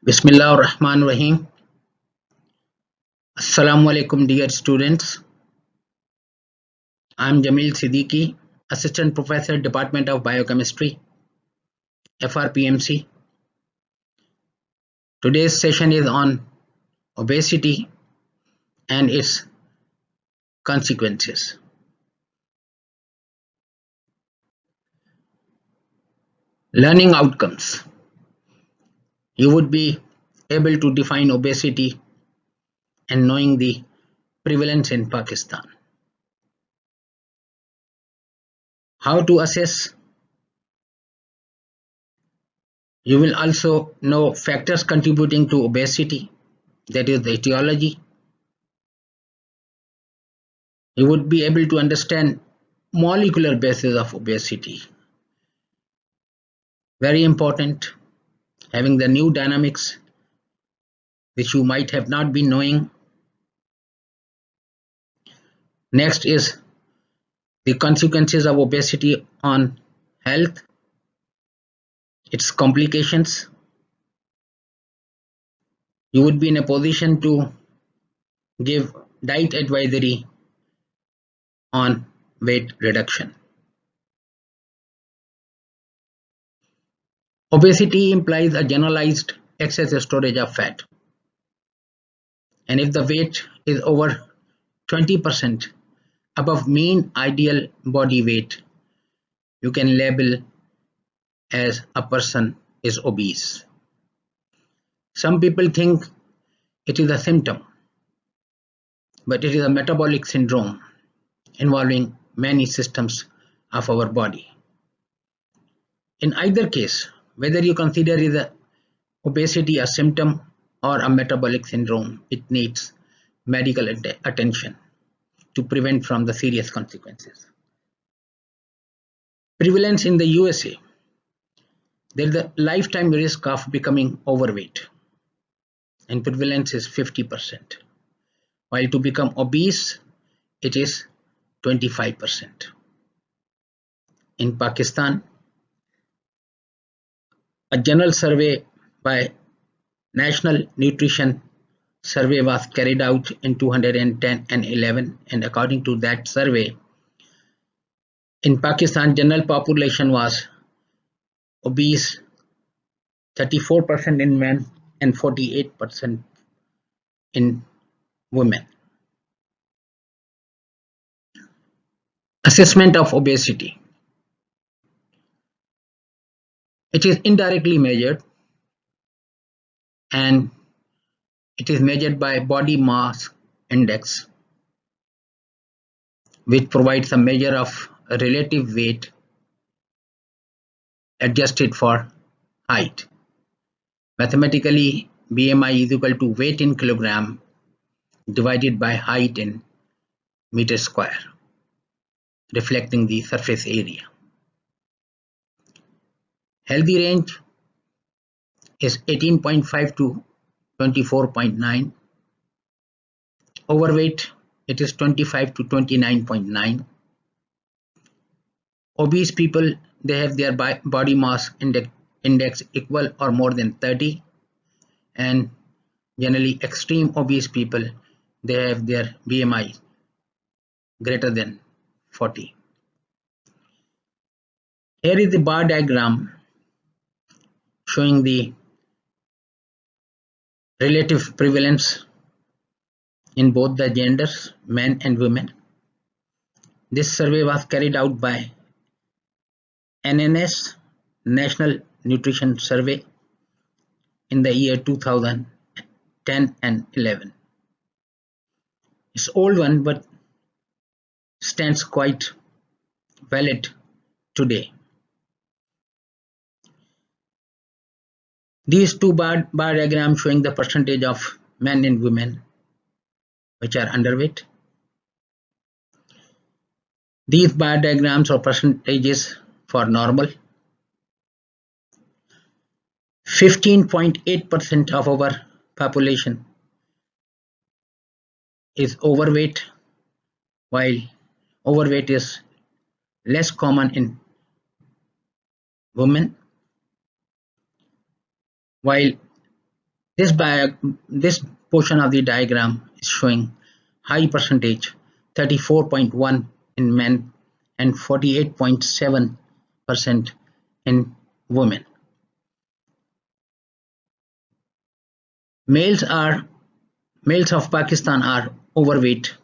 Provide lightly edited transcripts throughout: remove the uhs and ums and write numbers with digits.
Bismillah ar-Rahman Rahim. Assalamu alaikum, dear students. I am Jamil Siddiqui, Assistant Professor, Department of Biochemistry, FRPMC. Today's session is on obesity and its consequences. Learning outcomes. You would be able to define obesity and knowing the prevalence in Pakistan. How to assess. You will also know factors contributing to obesity, that is the etiology. You would be able to understand molecular basis of obesity. Very important, having the new dynamics which you might have not been knowing. Next is the consequences of obesity on health, its complications. You would be in a position to give diet advisory on weight reduction. Obesity implies a generalized excess storage of fat, and if the weight is over 20% above mean ideal body weight, you can label as a person is obese. Some people think it is a symptom, but it is a metabolic syndrome involving many systems of our body. In either case, whether you consider obesity a symptom or a metabolic syndrome, it needs medical attention to prevent from the serious consequences. Prevalence in the USA. There is a lifetime risk of becoming overweight, and prevalence is 50%, while to become obese, it is 25%. In Pakistan, a general survey by National Nutrition Survey was carried out in 2010 and 11, and according to that survey, in Pakistan, general population was obese 34% in men and 48% in women. Assessment of obesity. It is indirectly measured, and it is measured by body mass index, which provides a measure of relative weight adjusted for height. Mathematically, BMI is equal to weight in kilogram divided by height in meter square, reflecting the surface area. Healthy range is 18.5 to 24.9. Overweight, it is 25 to 29.9. Obese people, they have their body mass index equal or more than 30, and generally extreme obese people, they have their BMI greater than 40. Here is the bar diagram showing the relative prevalence in both the genders, men and women. This survey was carried out by NNS, National Nutrition Survey, in the year 2010 and 11. It's old one, but stands quite valid today. These two bar diagrams showing the percentage of men and women which are underweight. These bar diagrams are percentages for normal. 15.8% of our population is overweight, while overweight is less common in women, while This portion of the diagram is showing high percentage 34.1 in men and 48.7% in women. Males of Pakistan are overweight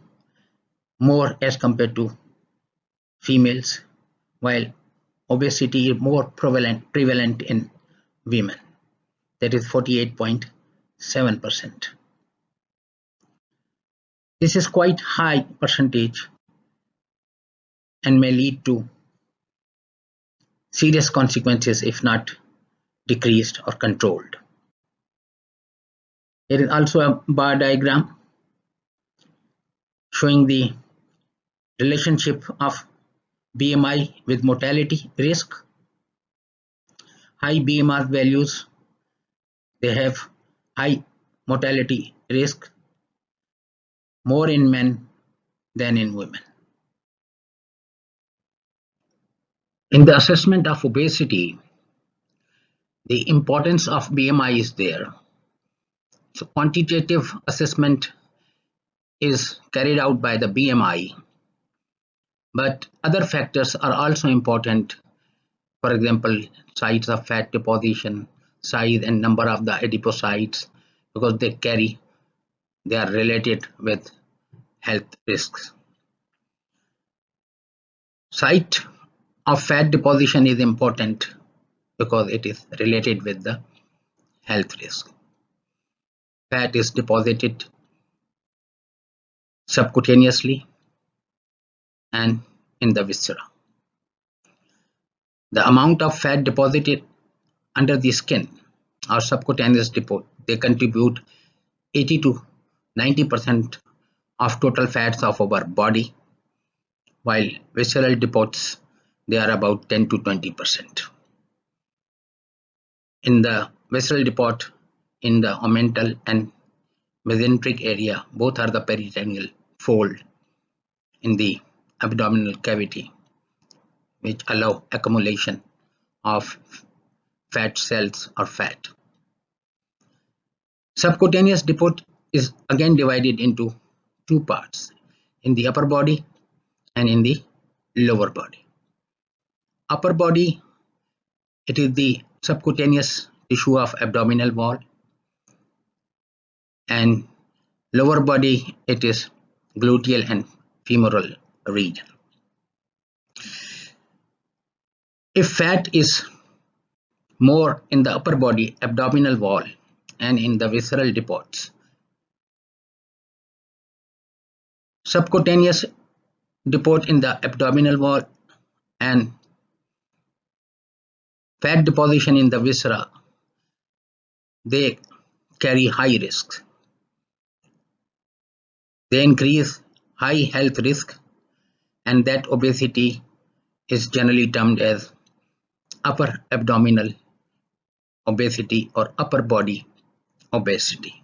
more as compared to females, while obesity is more prevalent in women, that is 48.7%. This is quite high percentage and may lead to serious consequences if not decreased or controlled. There is also a bar diagram showing the relationship of BMI with mortality risk. High BMI values, they have high mortality risk, more in men than in women. In the assessment of obesity, the importance of BMI is there. So quantitative assessment is carried out by the BMI, but other factors are also important. For example, size of fat deposition, size and number of the adipocytes, because they are related with health risks. Site of fat deposition is important because it is related with the health risk. Fat is deposited subcutaneously and in the viscera. The amount of fat deposited under the skin or subcutaneous depot, they contribute 80 to 90% of total fats of our body, while visceral deposits, they are about 10 to 20%. In the visceral depot, in the omental and mesenteric area, both are the peritoneal fold in the abdominal cavity, which allow accumulation of fat cells or fat. Subcutaneous depot is again divided into two parts, in the upper body and in the lower body. Upper body, it is the subcutaneous tissue of abdominal wall, and lower body, it is gluteal and femoral region. If fat is more in the upper body, abdominal wall, and in the visceral depots, subcutaneous depot in the abdominal wall and fat deposition in the viscera, they carry high risks. They increase high health risk, and that obesity is generally termed as upper abdominal obesity or upper body obesity,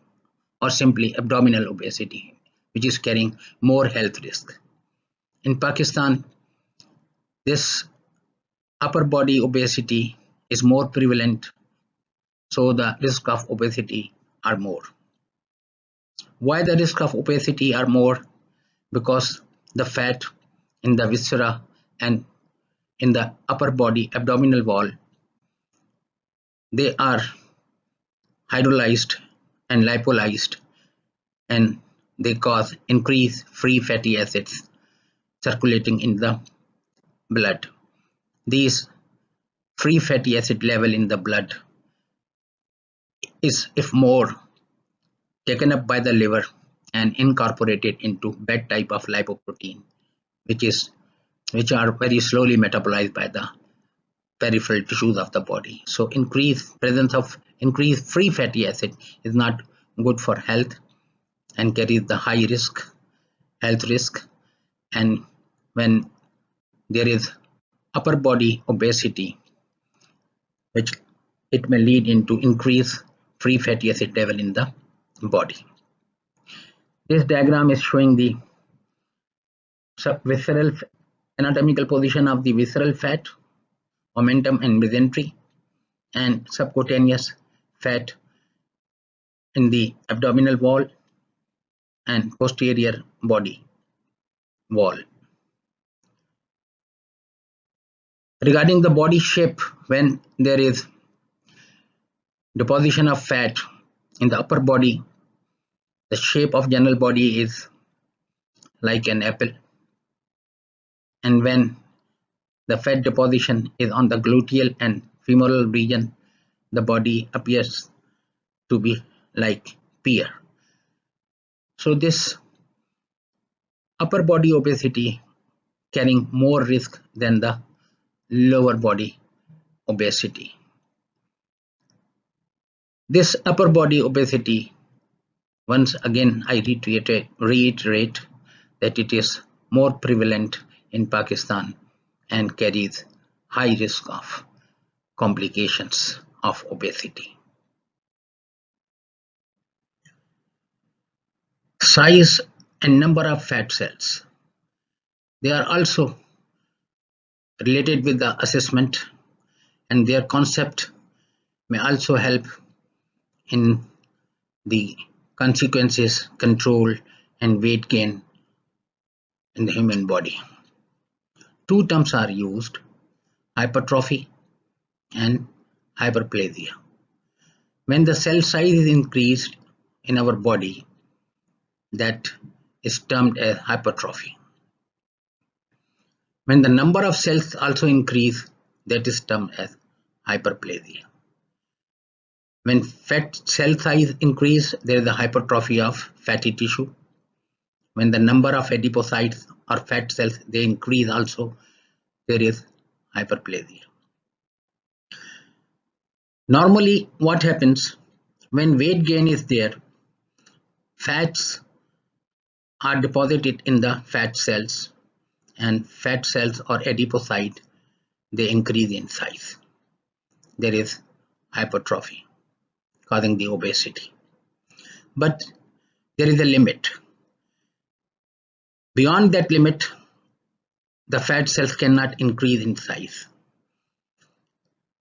or simply abdominal obesity, which is carrying more health risk. In Pakistan, this upper body obesity is more prevalent, so the risk of obesity are more. Why the risk of obesity are more? Because the fat in the viscera and in the upper body abdominal wall, they are hydrolyzed and lipolyzed, and they cause increased free fatty acids circulating in the blood. These free fatty acid level in the blood is, if more, taken up by the liver and incorporated into bed type of lipoprotein, which are very slowly metabolized by the peripheral tissues of the body. So presence of increased free fatty acid is not good for health and carries the high risk, health risk. And when there is upper body obesity, which it may lead into increased free fatty acid level in the body. This diagram is showing the visceral anatomical position of the visceral fat, omentum and mesentery, and subcutaneous fat in the abdominal wall and posterior body wall. Regarding the body shape, when there is deposition of fat in the upper body, the shape of general body is like an apple, and when the fat deposition is on the gluteal and femoral region, the body appears to be like pear. So this upper body obesity carrying more risk than the lower body obesity. This upper body obesity, once again I reiterate that it is more prevalent in Pakistan and carries high risk of complications of obesity. Size and number of fat cells. They are also related with the assessment, and their concept may also help in the consequences, control, and weight gain in the human body. Two terms are used: hypertrophy and hyperplasia. When the cell size is increased in our body, that is termed as hypertrophy. When the number of cells also increase, that is termed as hyperplasia. When fat cell size increase, there is a hypertrophy of fatty tissue. When the number of adipocytes or fat cells they increase also, there is hyperplasia. Normally what happens when weight gain is there, fats are deposited in the fat cells, and fat cells or adipocyte they increase in size. There is hypertrophy causing the obesity. But there is a limit. Beyond that limit, the fat cells cannot increase in size.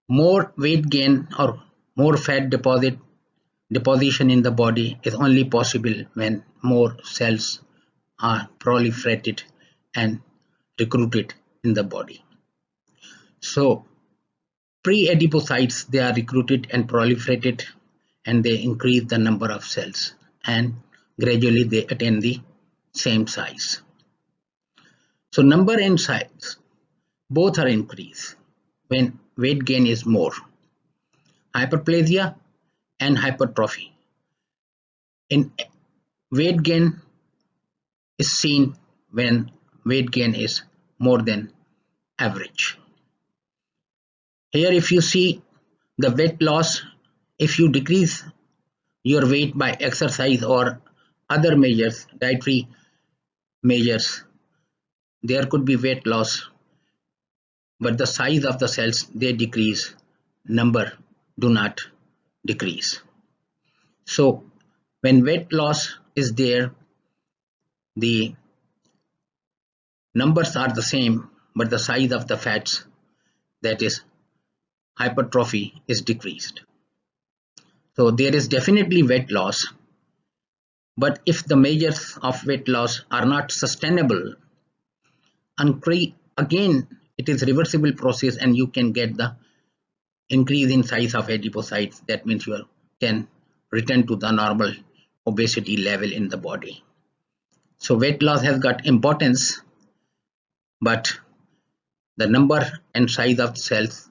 More weight gain or more fat deposition in the body is only possible when more cells are proliferated and recruited in the body. So pre-adipocytes, they are recruited and proliferated, and they increase the number of cells, and gradually they attain the same size. So number and size both are increased when weight gain is more. Hyperplasia and hypertrophy. In weight gain is seen when weight gain is more than average. Here if you see the weight loss, if you decrease your weight by exercise or other measures, dietary measures, there could be weight loss, but the size of the cells they decrease, number do not decrease. So when weight loss is there, the numbers are the same, but the size of the fats, that is hypertrophy, is decreased. So there is definitely weight loss, but if the measures of weight loss are not sustainable, again it is reversible process and you can get the increase in size of adipocytes. That means you can return to the normal obesity level in the body. So weight loss has got importance, but the number and size of cells,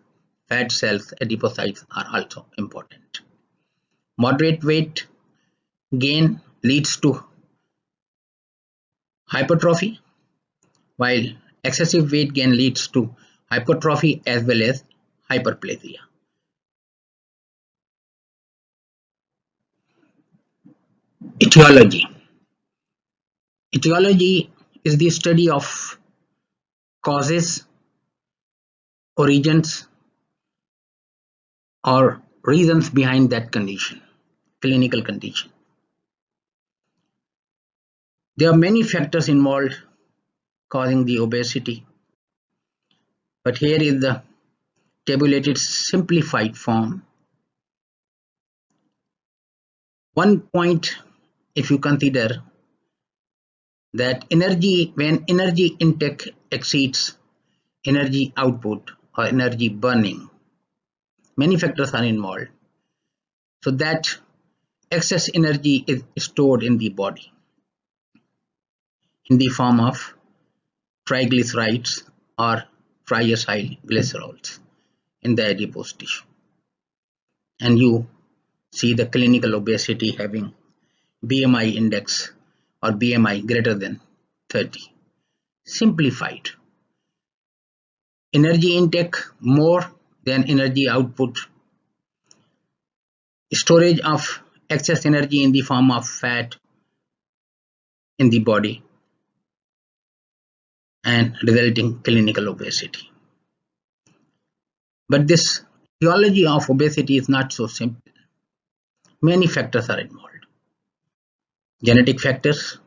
fat cells, adipocytes are also important. Moderate weight gain leads to hypertrophy, while excessive weight gain leads to hypertrophy as well as hyperplasia. Etiology. Etiology is the study of causes, origins, or reasons behind that condition, clinical condition. There are many factors involved causing the obesity, but here is the tabulated simplified form. One point, if you consider that when energy intake exceeds energy output or energy burning, many factors are involved. So that excess energy is stored in the body in the form of triglycerides or triacylglycerols in the adipose tissue. And you see the clinical obesity having BMI index or BMI greater than 30. Simplified. Energy intake more than energy output. Storage of excess energy in the form of fat in the body and resulting clinical obesity. But this etiology of obesity is not so simple. Many factors are involved. Genetic factors,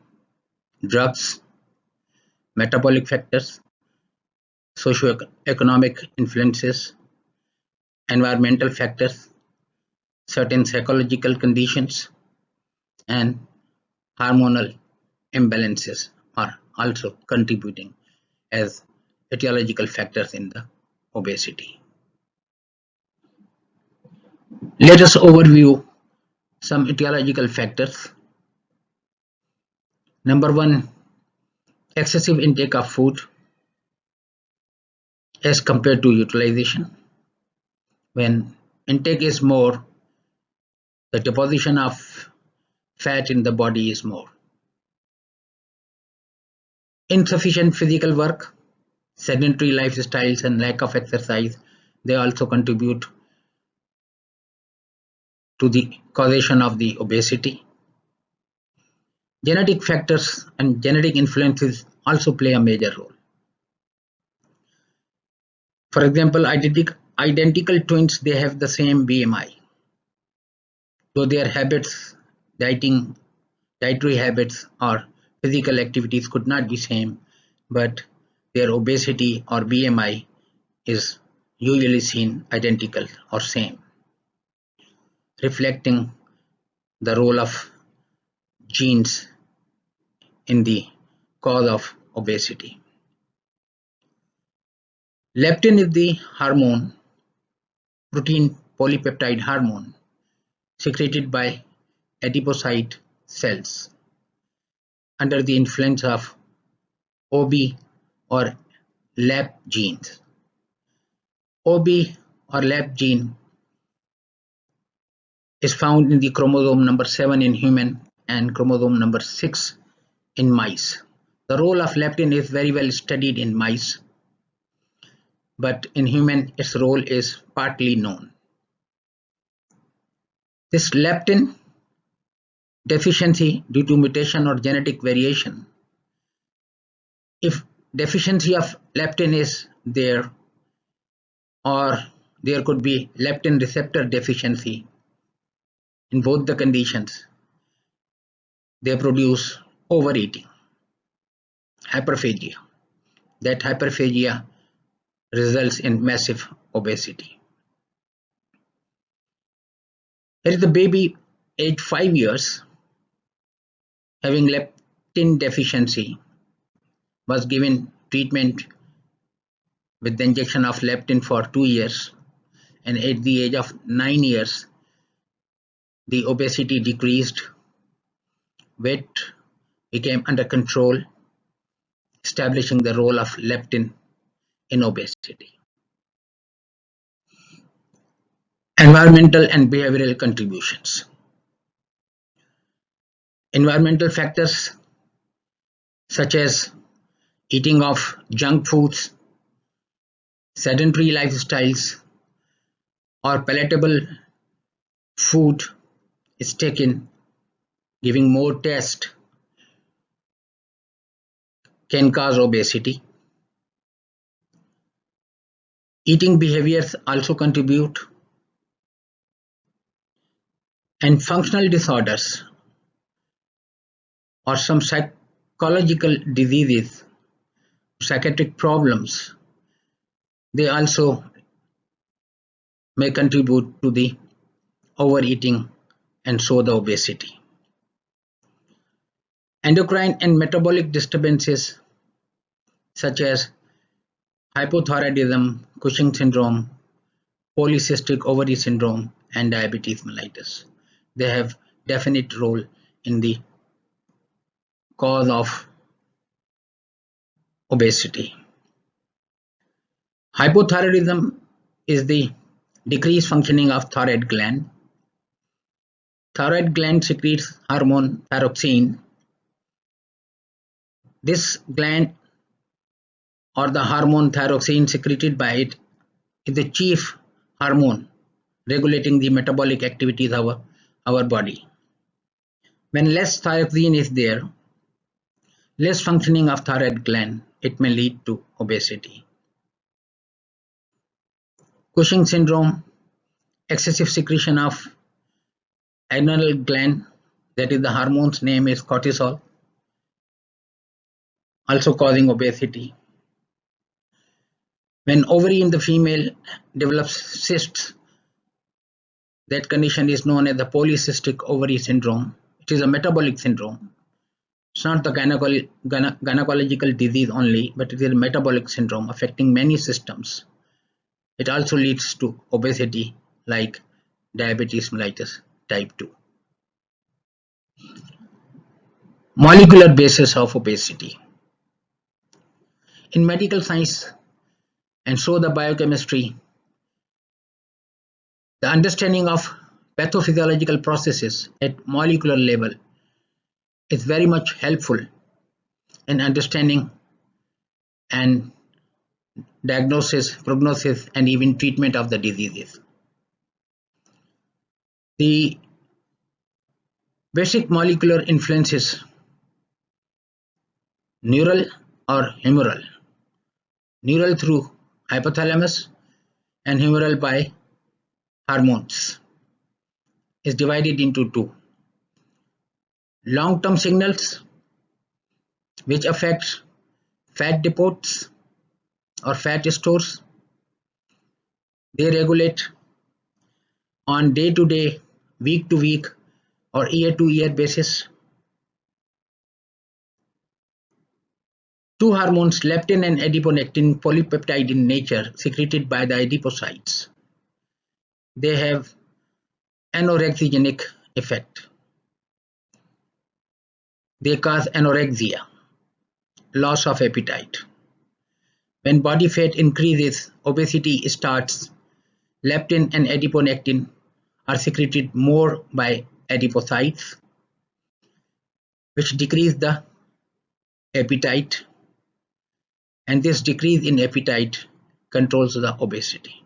drugs, metabolic factors, socioeconomic influences, environmental factors, certain psychological conditions, and hormonal imbalances are also contributing as etiological factors in the obesity. Let us overview some etiological factors. Number one, excessive intake of food as compared to utilization. When intake is more, the deposition of fat in the body is more. Insufficient physical work, sedentary lifestyles, and lack of exercise, they also contribute to the causation of the obesity. Genetic factors and genetic influences also play a major role. For example, identical twins, they have the same BMI, though their habits, dietary habits or physical activities could not be same, but their obesity or BMI is usually seen identical or same, reflecting the role of genes in the cause of obesity. Leptin is the hormone, protein polypeptide hormone, secreted by adipocyte cells under the influence of OB or LAP genes. OB or LAP gene is found in the chromosome number 7 in human and chromosome number 6 in mice. The role of leptin is very well studied in mice, but in human its role is partly known. This leptin deficiency due to mutation or genetic variation, if deficiency of leptin is there, or there could be leptin receptor deficiency, in both the conditions they produce overeating, hyperphagia. That hyperphagia results in massive obesity. There is a baby aged 5 years having leptin deficiency was given treatment with the injection of leptin for 2 years, and at the age of 9 years the obesity decreased, weight became under control, establishing the role of leptin in obesity. Environmental and behavioral contributions. Environmental factors such as eating of junk foods, sedentary lifestyles, or palatable food is taken, giving more taste, can cause obesity. Eating behaviors also contribute, and functional disorders or some psychological diseases, psychiatric problems, they also may contribute to the overeating and so the obesity. Endocrine and metabolic disturbances such as hypothyroidism, Cushing syndrome, polycystic ovary syndrome, and diabetes mellitus. They have definite role in the cause of obesity. Hypothyroidism is the decreased functioning of thyroid gland. Thyroid gland secretes hormone thyroxine. This gland or the hormone thyroxine secreted by it is the chief hormone regulating the metabolic activities of our body. When less thyroxine is there, less functioning of thyroid gland, it may lead to obesity. Cushing syndrome, excessive secretion of adrenal gland, that is the hormone's name is cortisol, also causing obesity. When ovary in the female develops cysts, that condition is known as the polycystic ovary syndrome. It is a metabolic syndrome. It's not the gynecological disease only, but it is a metabolic syndrome affecting many systems. It also leads to obesity like diabetes mellitus type 2. Molecular basis of obesity. In medical science and so the biochemistry, the understanding of pathophysiological processes at molecular level is very much helpful in understanding and diagnosis, prognosis, and even treatment of the diseases. The basic molecular influences neural or humoral. Neural through hypothalamus and humoral by hormones is divided into two. Long-term signals which affect fat depots or fat stores. They regulate on day-to-day, week-to-week, or year-to-year basis. Two hormones, leptin and adiponectin, polypeptide in nature, secreted by the adipocytes. They have anorexigenic effect. They cause anorexia, loss of appetite. When body fat increases, obesity starts. Leptin and adiponectin are secreted more by adipocytes, which decrease the appetite, and this decrease in appetite controls the obesity.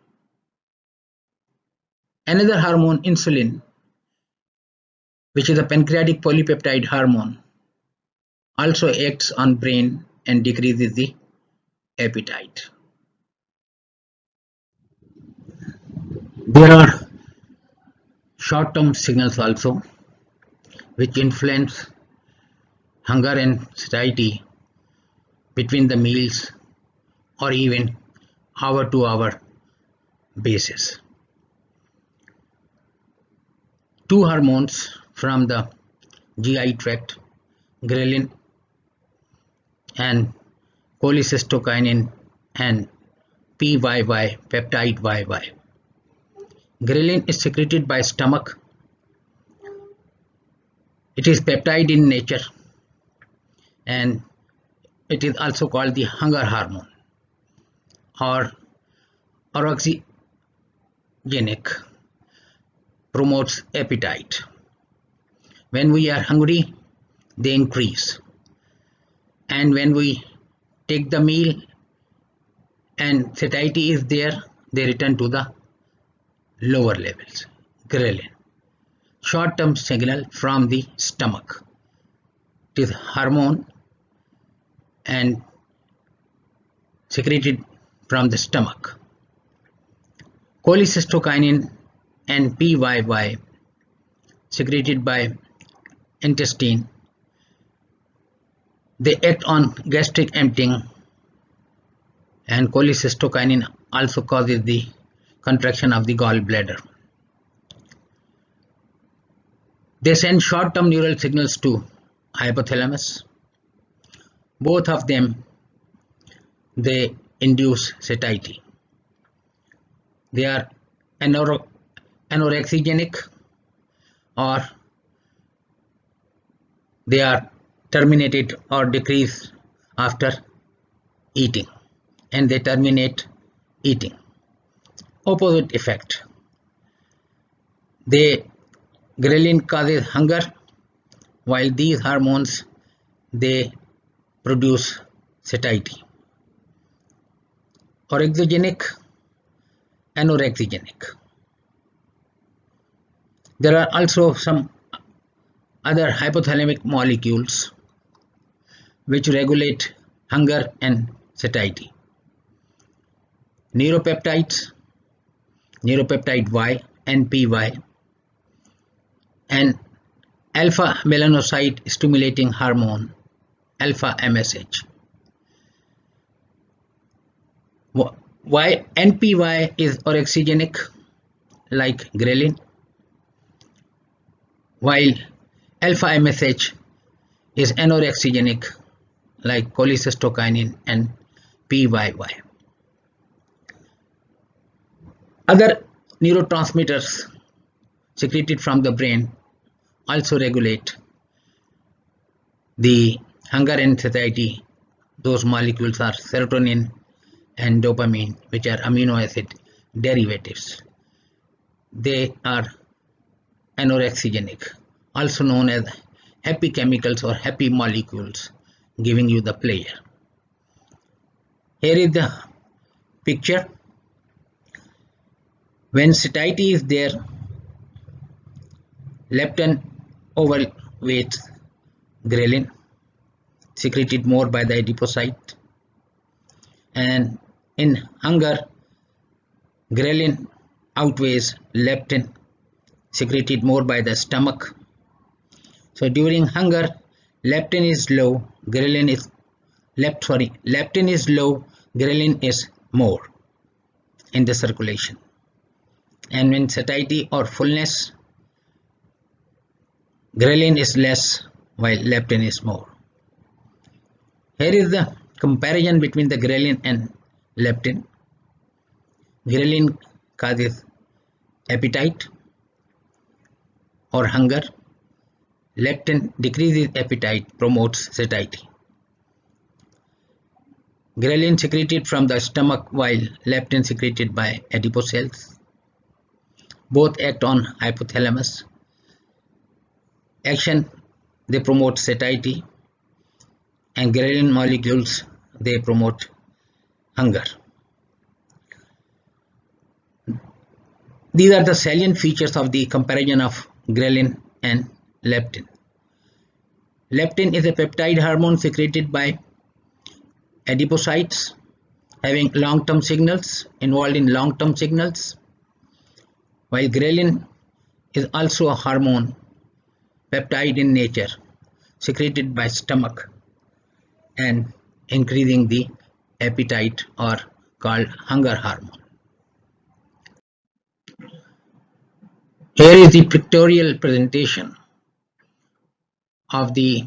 Another hormone, insulin, which is a pancreatic polypeptide hormone, also acts on brain and decreases the appetite. There are short-term signals also which influence hunger and satiety between the meals or even hour-to-hour basis. Two hormones from the GI tract, ghrelin and cholecystokinin and PYY, peptide YY. Ghrelin is secreted by stomach. It is peptide in nature and it is also called the hunger hormone or orexigenic, promotes appetite. When we are hungry, they increase, and when we take the meal and satiety is there, they return to the lower levels. Ghrelin, short-term signal from the stomach. It is hormone and secreted from the stomach. Cholecystokinin and PYY, secreted by intestine. They act on gastric emptying, and cholecystokinin also causes the contraction of the gallbladder. They send short-term neural signals to hypothalamus. Both of them, they induce satiety. They are anorexigenic, or they are terminated or decrease after eating, and they terminate eating. Opposite effect. Ghrelin causes hunger, while these hormones, they produce satiety. Orexigenic, anorexigenic. There are also some other hypothalamic molecules which regulate hunger and satiety. Neuropeptides, neuropeptide Y, NPY, and alpha melanocyte stimulating hormone, alpha MSH. Why NPY is orexigenic like ghrelin, while alpha MSH is anorexigenic like cholecystokinin and PYY. Other neurotransmitters secreted from the brain also regulate the hunger and satiety. Those molecules are serotonin and dopamine, which are amino acid derivatives. They are anorexigenic, also known as happy chemicals or happy molecules, giving you the pleasure. Here is the picture. When satiety is there, leptin overweights ghrelin, secreted more by the adipocyte, and in hunger, ghrelin outweighs leptin, secreted more by the stomach. So during hunger, leptin is low, ghrelin is leptin is low, ghrelin is more in the circulation. And when satiety or fullness, ghrelin is less while leptin is more. Here is the comparison between the ghrelin and leptin. Ghrelin causes appetite or hunger. Leptin decreases appetite, promotes satiety. Ghrelin secreted from the stomach while leptin secreted by adipose cells. Both act on hypothalamus. Action, they promote satiety, and ghrelin molecules, they promote hunger. These are the salient features of the comparison of ghrelin and leptin. Leptin is a peptide hormone secreted by adipocytes, having long-term signals, involved in long-term signals, while ghrelin is also a hormone, peptide in nature, secreted by stomach and increasing the appetite, or called hunger hormone. Here is the pictorial presentation of the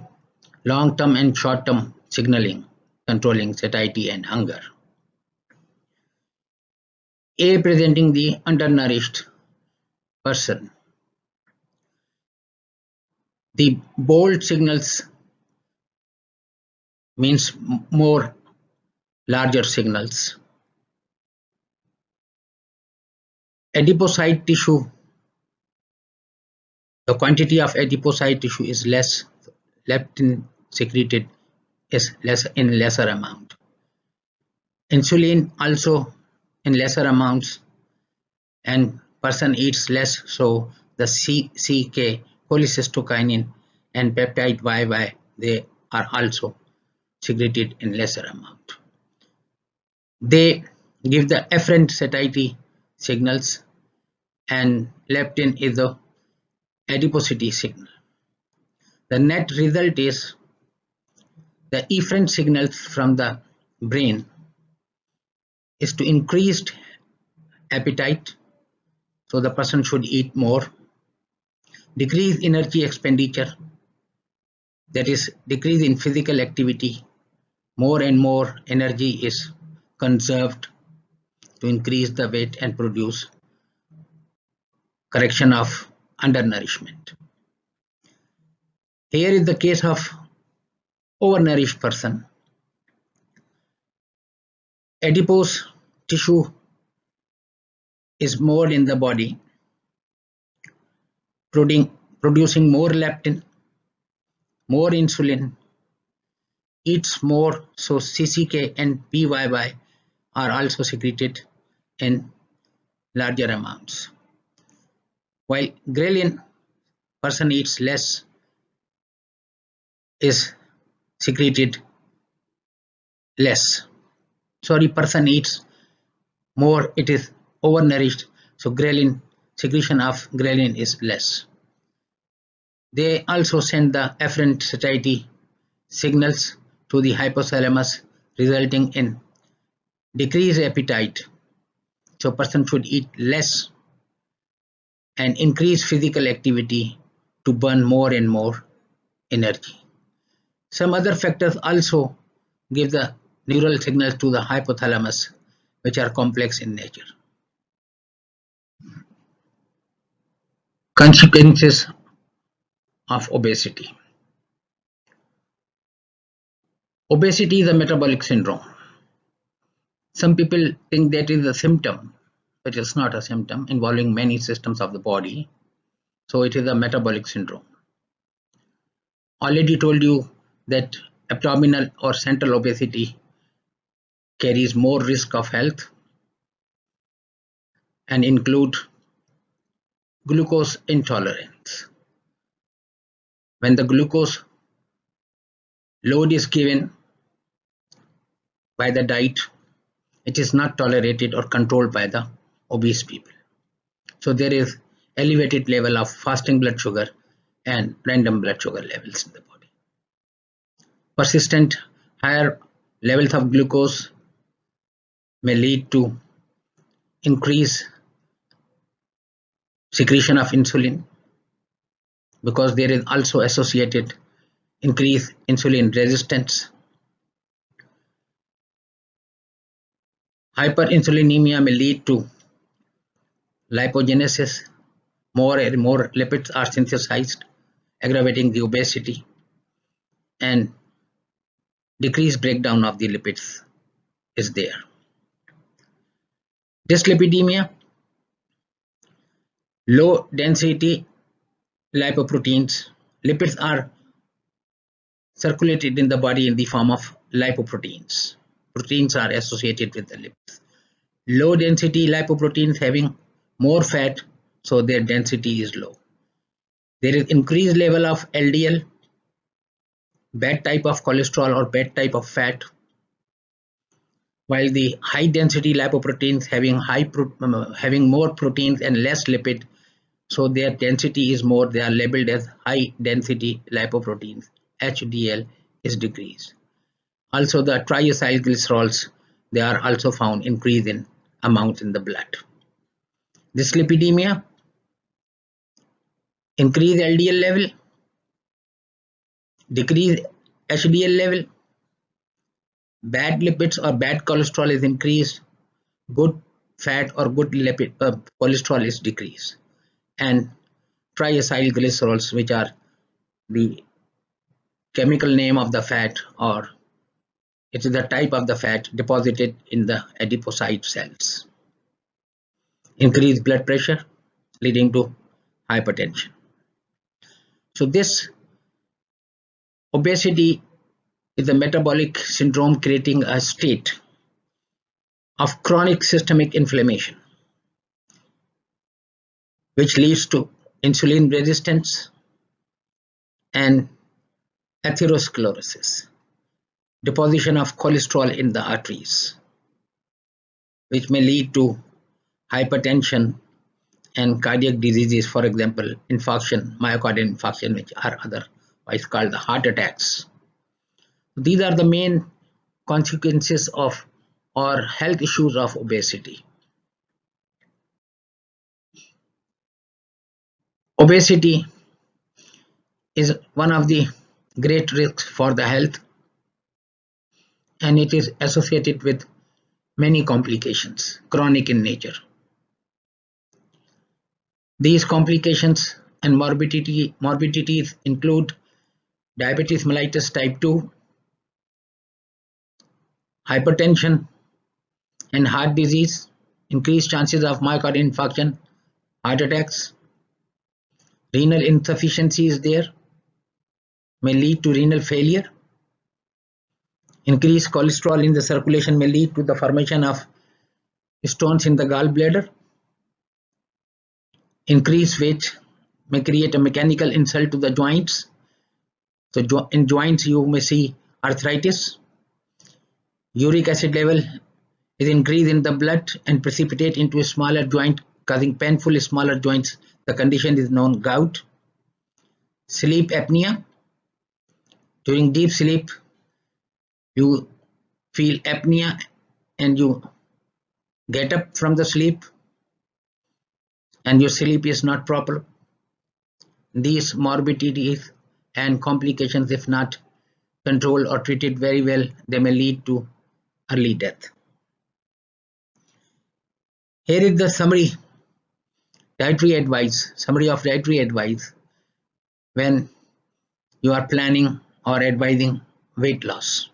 long-term and short-term signaling controlling satiety and hunger. A presenting the undernourished person. The bold signals means more larger signals. Adipocyte tissue, the quantity of adipocyte tissue is less, leptin secreted is less in lesser amount. Insulin also in lesser amounts, and person eats less, so the CK, cholecystokinin, and peptide YY, they are also secreted in lesser amount. They give the efferent satiety signals, and leptin is the adiposity signal. The net result is the efferent signals from the brain is to increased appetite, so the person should eat more. decrease energy expenditure, that is decrease in physical activity. More and more energy is conserved to increase the weight and produce correction of undernourishment. Here is the case of overnourished person. Adipose tissue is more in the body, producing more leptin, more insulin, eats more, so CCK and PYY are also secreted in larger amounts. While ghrelin, person eats less, is secreted less. Sorry, person eats more, it is overnourished, so ghrelin, secretion of ghrelin is less. They also send the afferent satiety signals to the hypothalamus, resulting in decreased appetite. So person should eat less and increase physical activity to burn more and more energy. Some other factors also give the neural signals to the hypothalamus, which are complex in nature. Consequences of obesity. Obesity is a metabolic syndrome. Some people think that is a symptom, but it's not a symptom involving many systems of the body. So it is a metabolic syndrome. Already told you that abdominal or central obesity carries more risk of health and include glucose intolerance. When the glucose load is given by the diet, it is not tolerated or controlled by the obese people. So there is elevated level of fasting blood sugar and random blood sugar levels in the body. Persistent higher levels of glucose may lead to increased secretion of insulin, because there is also associated increased insulin resistance. Hyperinsulinemia may lead to lipogenesis. More and more lipids are synthesized, aggravating the obesity, and decreased breakdown of the lipids is there. Dyslipidemia, low density lipoproteins. Lipids are circulated in the body in the form of lipoproteins. Proteins are associated with the lipids. Low density lipoproteins having more fat, so their density is low. There is increased level of LDL, bad type of cholesterol or bad type of fat, while the high density lipoproteins having more proteins and less lipid, so their density is more. They are labeled as high density lipoproteins. HDL is decreased. Also the triacylglycerols, they are also found increase in amount in the blood. Dyslipidemia, increase LDL level, decrease HDL level, bad lipids or bad cholesterol is increased, good fat or good lipid cholesterol is decreased, and triacylglycerols, which are the chemical name of the fat, or it is the type of the fat deposited in the adipocyte cells. Increased blood pressure leading to hypertension. So this obesity is a metabolic syndrome creating a state of chronic systemic inflammation, which leads to insulin resistance and atherosclerosis, deposition of cholesterol in the arteries, which may lead to hypertension and cardiac diseases, for example, infarction, myocardial infarction, which are otherwise called the heart attacks. These are the main consequences of or health issues of obesity. Obesity is one of the great risks for the health, and it is associated with many complications, chronic in nature. These complications and morbidities include diabetes mellitus type 2, hypertension and heart disease, increased chances of myocardial infarction, heart attacks. Renal insufficiency is there, may lead to renal failure. Increased cholesterol in the circulation may lead to the formation of stones in the gallbladder. Increased weight may create a mechanical insult to the joints. So in joints you may see arthritis. Uric acid level is increased in the blood and precipitate into a smaller joint, causing painful smaller joints. The condition is known gout. Sleep apnea. During deep sleep, you feel apnea and you get up from the sleep and your sleep is not proper. These morbidities and complications, if not controlled or treated very well, they may lead to early death. Here is the summary of dietary advice when you are planning or advising weight loss.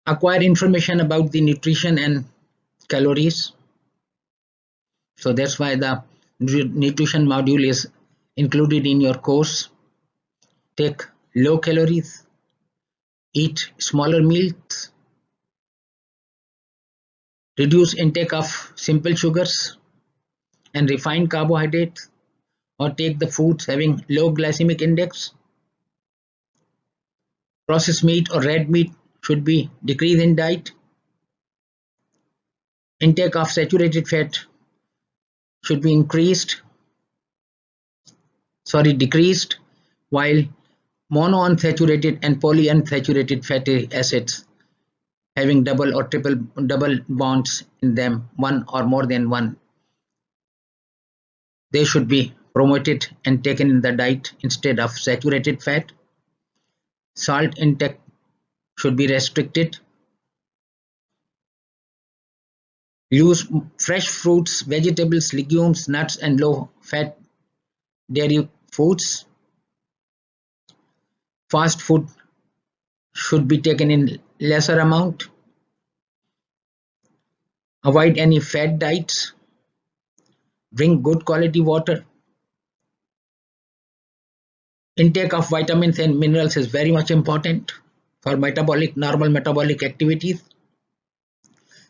Acquire information about the nutrition and calories. So that's why the nutrition module is included in your course. Take low calories, eat smaller meals, reduce intake of simple sugars and refined carbohydrates, or take the foods having low glycemic index. Processed meat or red meat should be decreased in diet. Intake of saturated fat should be decreased, while monounsaturated and polyunsaturated fatty acids having double or double bonds in them, one or more than one, they should be promoted and taken in the diet instead of saturated fat. Salt intake should be restricted. Use fresh fruits, vegetables, legumes, nuts, and low-fat dairy foods. Fast food should be taken in lesser amount. Avoid any fat diets. Drink good quality water. Intake of vitamins and minerals is very much important for normal metabolic activities.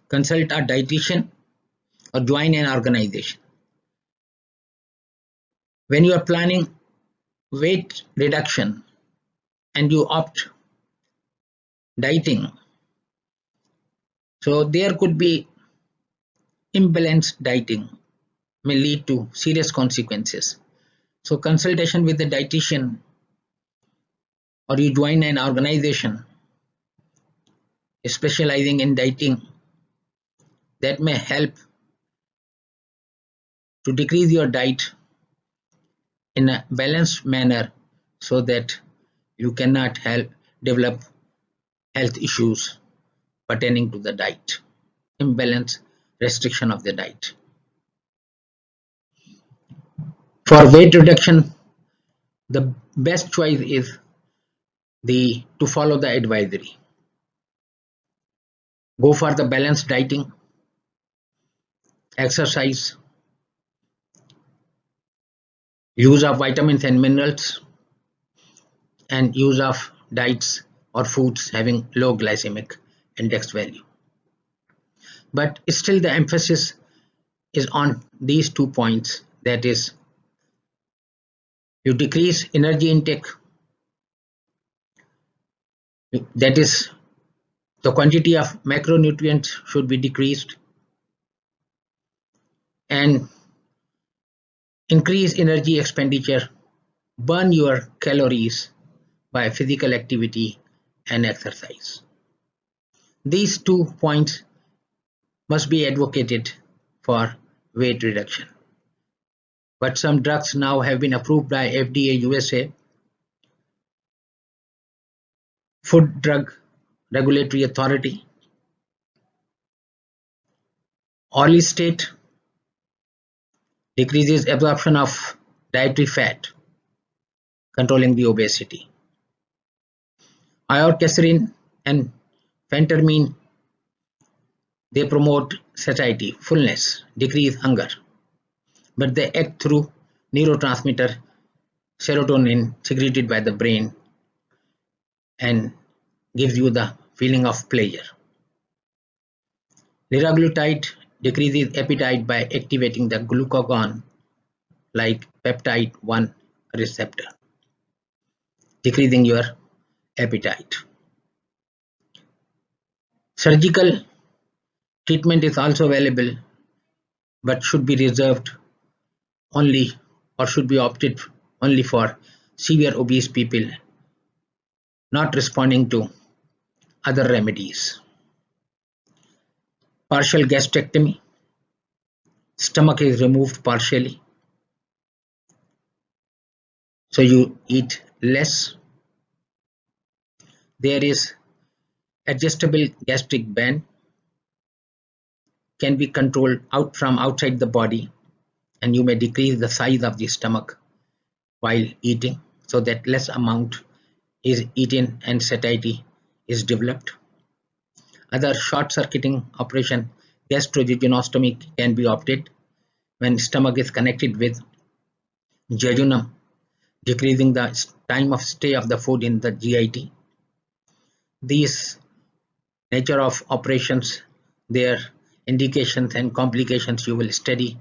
Consult a dietitian or join an organization. When you are planning weight reduction and you opt dieting, so there could be imbalanced dieting may lead to serious consequences. So consultation with the dietitian or you join an organization specializing in dieting, that may help to decrease your diet in a balanced manner so that you cannot develop health issues pertaining to the diet. Imbalance, restriction of the diet. For weight reduction, the best choice is to follow the advisory. Go for the balanced dieting, exercise, use of vitamins and minerals, and use of diets or foods having low glycemic index value. But still the emphasis is on these 2 points, that is, you decrease energy intake, that is, the quantity of macronutrients should be decreased, and increase energy expenditure, burn your calories by physical activity and exercise. These 2 points must be advocated for weight reduction. but some drugs now have been approved by FDA USA, Food Drug Regulatory Authority. Orlistat decreases absorption of dietary fat, controlling the obesity. Iorkeserine and phentermine, they promote satiety, fullness, decrease hunger, but they act through neurotransmitter serotonin secreted by the brain and gives you the feeling of pleasure. Liraglutide decreases appetite by activating the glucagon like peptide 1 receptor, decreasing your appetite. Surgical treatment is also available but should be reserved only or should be opted only for severe obese people not responding to other remedies. Partial gastrectomy, stomach is removed partially, so you eat less. There is adjustable gastric band, can be controlled out from outside the body, and you may decrease the size of the stomach while eating so that less amount is eaten and satiety is developed. Other short-circuiting operation, gastrojejunostomy, can be opted when stomach is connected with jejunum, decreasing the time of stay of the food in the GIT. These nature of operations, their indications and complications you will study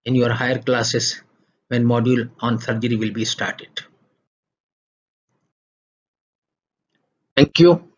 in your higher classes when module on surgery will be started. Thank you.